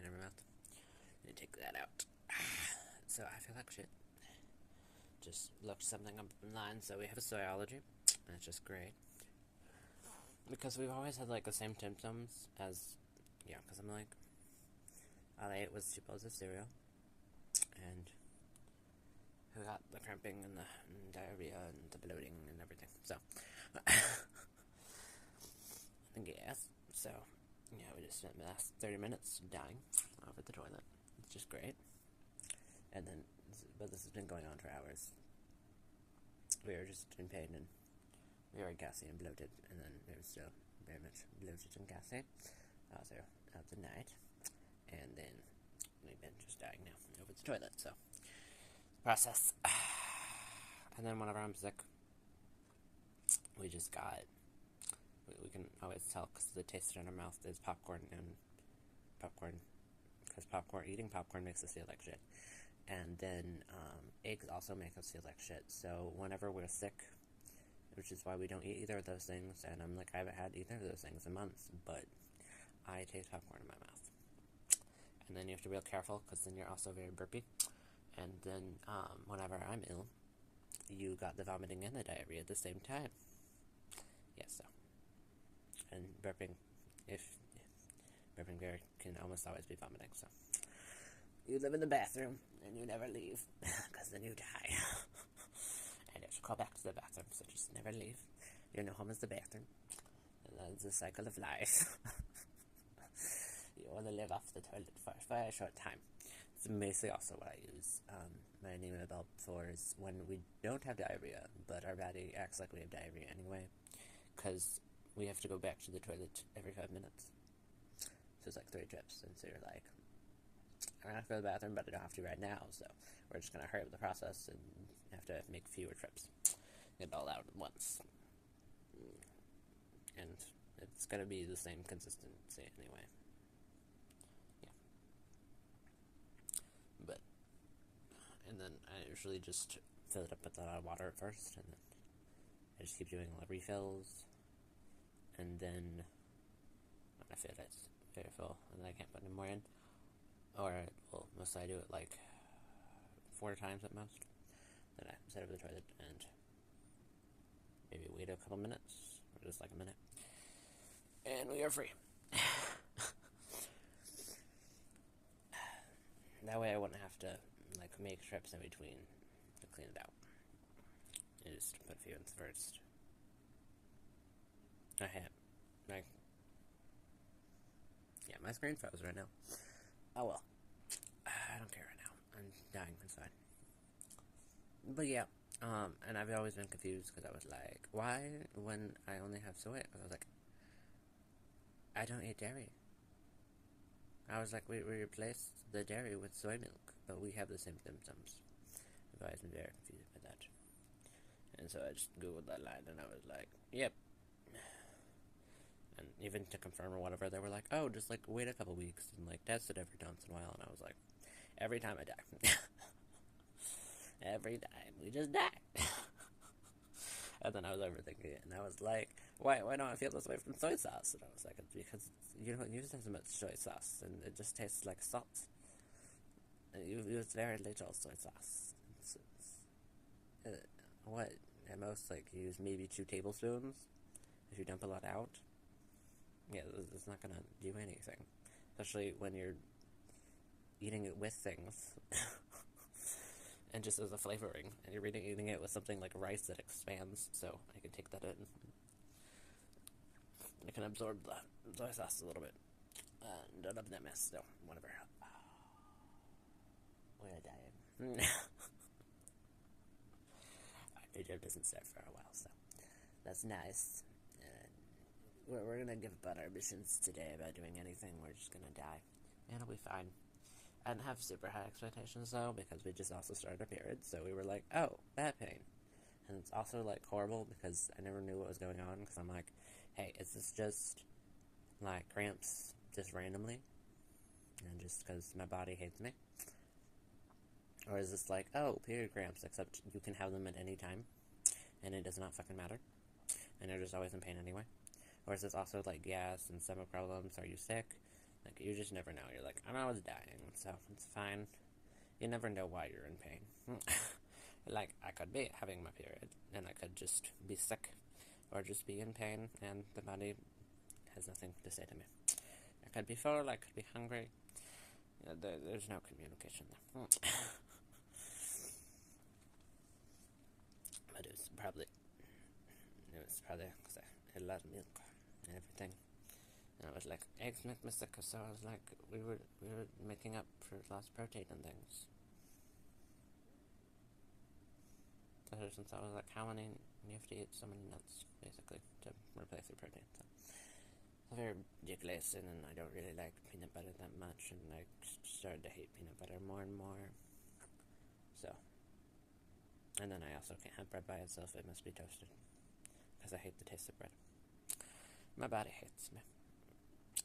in my mouth. Let me take that out. So I feel like shit. Just looked something up online, so we have a soy allergy, and it's just great. Because we've always had, like, the same symptoms as, yeah, because I'm like, all I ate was 2 bowls of cereal, and who got the cramping and the diarrhea and the bloating and everything, so, and gas, so, yeah, we just spent the last 30 minutes dying over the toilet. It's just great. And then, but this has been going on for hours. We were just in pain, and we were gassy and bloated, and then we were still very much bloated and gassy also out the night, and then we've been just dying now over the toilet, so process. And then whenever I'm sick, we just got, we can always tell because the taste in our mouth is popcorn, because eating popcorn makes us feel like shit. And then eggs also make us feel like shit. So whenever we're sick, which is why we don't eat either of those things, and I'm like, I haven't had either of those things in months, but I taste popcorn in my mouth. And then you have to be real careful, because then you're also very burpy. And then whenever I'm ill, you got the vomiting and the diarrhea at the same time. Yes, so. And burping can almost always be vomiting, so. You live in the bathroom, and you never leave, because then you die. And you have to crawl back to the bathroom, so just never leave. Your new home is the bathroom. And that's the cycle of life. You only live off the toilet for a very short time. It's basically also what I use my MABLUELILLY for is when we don't have diarrhea, but our body acts like we have diarrhea anyway, because we have to go back to the toilet every 5 minutes. So it's like 3 trips, and so you're like, I'm gonna have to go to the bathroom, but I don't have to right now, so we're just gonna hurry up the process and have to make fewer trips. Get it all out at once. And it's gonna be the same consistency anyway. Yeah. But, and then I usually just fill it up with a lot of water at first, and then I just keep doing a lot of refills, and then when I feel it's very full, and then I can't put any more in, or, well, mostly I do it like 4 times at most. Then I set up the toilet and maybe wait a couple minutes, or just like a minute, and we are free. That way I wouldn't have to, like, make trips in between to clean it out. I just put a few in first. I have, like, yeah, my screen froze right now. Oh well. I don't care right now. I'm dying inside. But yeah, and I've always been confused because I was like, why when I only have soy? I was like, I don't eat dairy. I was like, we replaced the dairy with soy milk, but we have the same symptoms. I've always been very confused by that. And so I just googled that line and I was like, yep. And even to confirm or whatever, they were like, oh, just like wait a couple weeks and like test it every once in a while. And I was like, every time I die. Every time we just die. And then I was overthinking it, and I was like, why don't I feel this way from soy sauce? And I was like, it's because you don't use as much soy sauce, and it just tastes like salt. And you use very little soy sauce. What? At most, like, you use maybe 2 tablespoons if you dump a lot out. Yeah, it's not gonna do anything. Especially when you're eating it with things. And just as a flavoring, and you're eating it with something like rice that expands, so I can take that in. I can absorb the soy sauce a little bit. Don't love that mess, so whatever. We are dying. Our video doesn't start for a while, so that's nice. We're gonna give up on our missions today about doing anything. We're just gonna die, and it'll be fine. I didn't have super high expectations, though, because we just also started our period, so we were like, oh, back pain. And it's also, like, horrible, because I never knew what was going on, because I'm like, hey, is this just, like, cramps just randomly? And just because my body hates me? Or is this like, oh, period cramps, except you can have them at any time, and it does not fucking matter, and you're just always in pain anyway? Or is this also, like, gas and stomach problems? Are you sick? Like, you just never know. You're like, I'm always dying, so it's fine. You never know why you're in pain. Like, I could be having my period, and I could just be sick, or just be in pain, and the body has nothing to say to me. I could be full, I could be hungry. There's no communication there. But it was probably because I had a lot of milk and everything. And I was like, eggs make me sick, so I was like, we were making up for lost protein and things. So since I was like, you have to eat so many nuts, basically, to replace your protein. So it's very ridiculous, and then I don't really like peanut butter that much, and I started to hate peanut butter more and more. So, and then I also can't have bread by itself, it must be toasted, because I hate the taste of bread. My body hates me.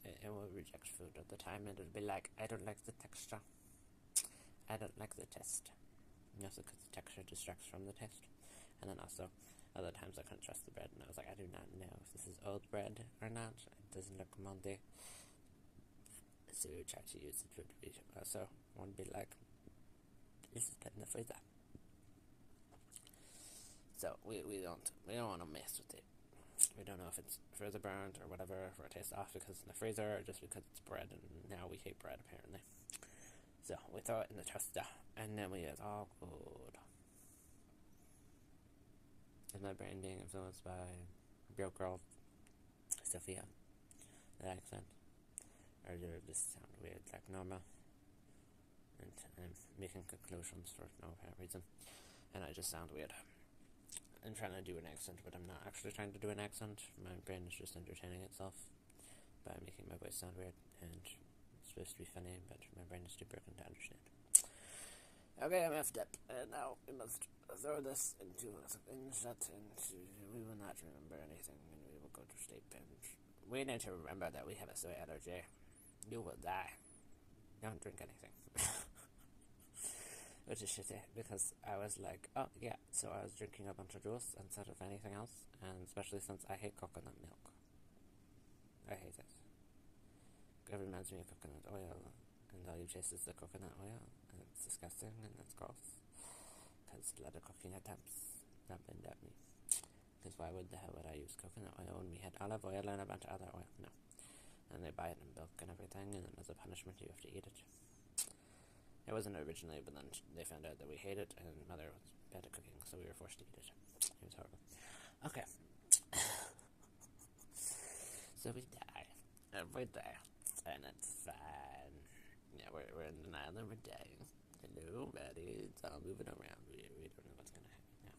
It will reject food at the time, and it'll be like, I don't like the texture. I don't like the taste. And also because the texture distracts from the taste. And then also, other times I couldn't trust the bread, and I was like, I do not know if this is old bread or not. It doesn't look moldy. So we try to use it for the video. Also, one be like, this is good enough for that. So we don't want to mess with it. We don't know if it's further burned or whatever, or it tastes off because it's in the freezer, or just because it's bread, and now we hate bread apparently. So we throw it in the toaster, and then we eat all good. Is my brain being influenced by Real Girl Sophia, that accent? Or does it just sound weird, like normal? And I'm making conclusions for no apparent reason, and I just sound weird. I'm trying to do an accent, but I'm not actually trying to do an accent. My brain is just entertaining itself by making my voice sound weird, and it's supposed to be funny, but my brain is too broken to understand. Okay, I'm effed up, and now we must throw this into a inset, and we will not remember anything, and we will go to sleep, and we need to remember that we have a soy allergy. You will die. Don't drink anything. Which is shitty, because I was like, oh yeah, so I was drinking a bunch of juice instead of anything else, and especially since I hate coconut milk. I hate it. It reminds me of coconut oil, and all you chase is the coconut oil, and it's disgusting, and it's gross, because a lot of coconut dumps at me. Because why would the hell would I use coconut oil when we had olive oil and a bunch of other oil? No. And they buy it in milk and everything, and then as a punishment you have to eat it. It wasn't originally, but then they found out that we hate it, and Mother was bad at cooking, so we were forced to eat it. It was horrible. Okay. So we die every day, and it's fine. Yeah, we're in denial and we're dying. Hello, buddy. It's all moving around. We don't know what's gonna happen now.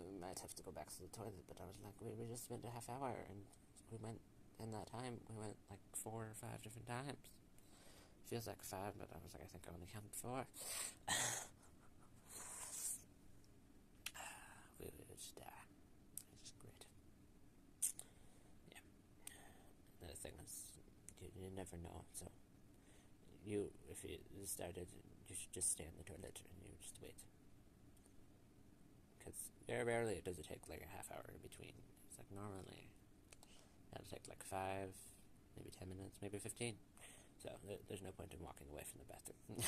We might have to go back to the toilet, but I was like, we just spent a half hour, and we went, in that time, we went like 4 or 5 different times. Feels like 5, but I was like, I think I only counted 4. We just die. It's great. Yeah. The thing is, you never know. So, if you started, you should just stay in the toilet and you just wait. Because very rarely does it take like a half hour in between. It's like normally, that'll take like 5, maybe 10 minutes, maybe 15. So there's no point in walking away from the bathroom.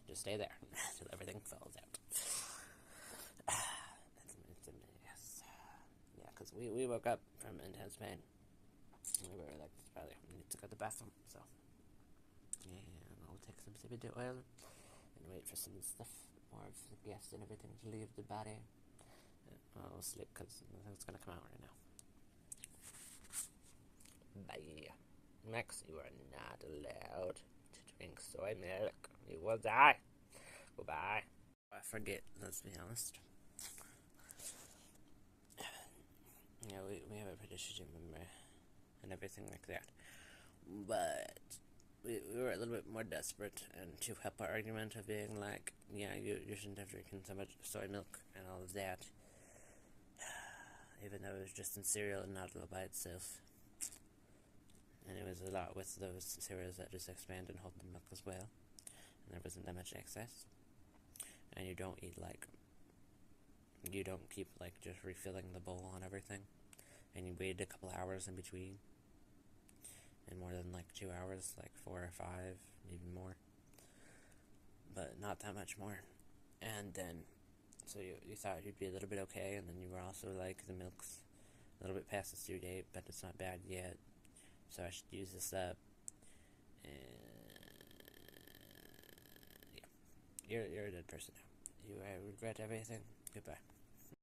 Just stay there until everything falls out. It's a mess. Yeah, because we woke up from intense pain. We were like, probably need to go to the bathroom. So yeah, I'll take some CBD oil and wait for some stuff, more of the gas and everything to leave the body. I'll sleep because nothing's gonna come out right now. Bye. Max, you are not allowed to drink soy milk. You will die. Goodbye. I forget, let's be honest. Yeah, we have a pretty shitty memory and everything like that. But we were a little bit more desperate, and to help our argument of being like, yeah, you shouldn't have drinking so much soy milk and all of that. Even though it was just in cereal and not all by itself. And it was a lot with those cereals that just expand and hold the milk as well. And there wasn't that much excess. And you don't eat you don't keep just refilling the bowl on everything. And you wait a couple hours in between. in more than like 2 hours, like 4 or 5, even more. But not that much more. And then, so you thought you'd be a little bit okay, and then you were also like, the milk's a little bit past its due date, but it's not bad yet, so I should use this up. And yeah, you're a dead person now. You regret everything. Goodbye.